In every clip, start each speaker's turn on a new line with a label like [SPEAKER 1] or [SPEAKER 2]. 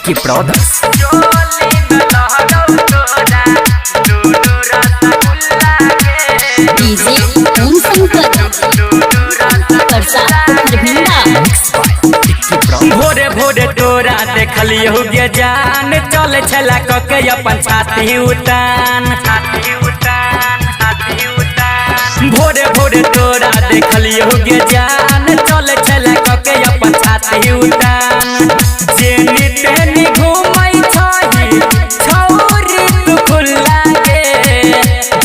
[SPEAKER 1] Vicky Brothers।
[SPEAKER 2] DJ ओम शंकर
[SPEAKER 3] भोरे भोरे तोरा देखलियो गे जान चल छला कके अपन छाती उतान भोरे भोरे तोरा देखलियो गे जान चल छला कके अपन छाती उतान जेनी तेनी घूमै छही छौरी तू खुल्ला गे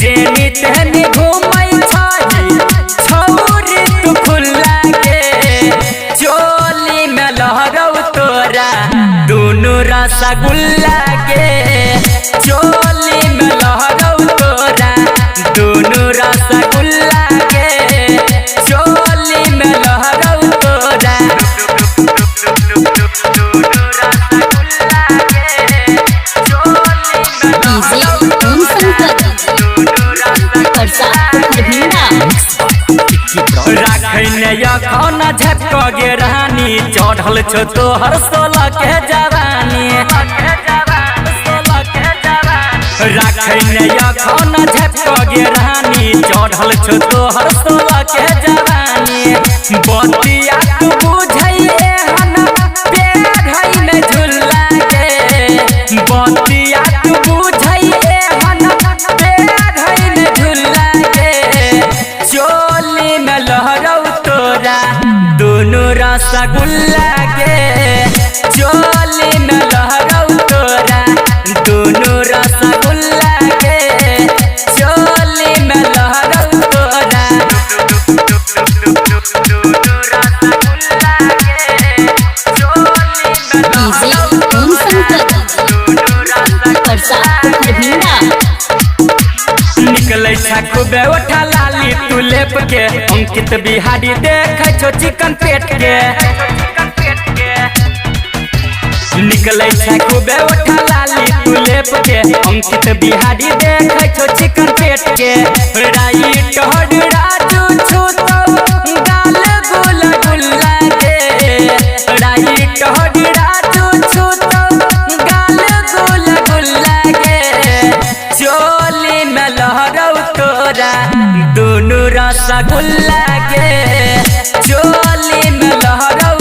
[SPEAKER 3] जेनी तेनी घूमै छही छौरी तू खुल्ला गे चोली में लहरौ तोरा दुनु रसगुल्ला गे चोली में लहरौ तोरा दुनु रसगुल्ला गे चोली में लहरौ तोरा
[SPEAKER 2] डीजे ओम शंकर
[SPEAKER 3] राखने अखन झपक गे रानी चढ़ल छो तोहर सोलह के जवानी राखने अखन झपक गे रानी चढ़ल छो तोहर सोलह के जवानी बतिया तू बुझैए हन पेड़ है न झुल्ला के बतिया तू बुझैए हन पेड़ है न झुल्ला के चोली में लहरौ तोरा दुनु रसगुल्ला गे चोली में लहरौ तोरा दुनु रसगुल्ला गे चोली में लहरौ तोरा
[SPEAKER 2] डीजे ओम
[SPEAKER 3] निकलै छा खूबे उठा लाली तू लेप के अंकित बिहारी देखे छो चिकन पेट के निकलै छा खूबे उठा लाली तू लेप के अंकित बिहारी देखे छो चिकन पेट के राइट हड राजू छूतो गाल गुला गुल्ला के राइट हड राजू छूतो गाल गुला गुल्ला के चोली में लहरौ तोरा दुनु रसगुल्ला के चोली में लहरौ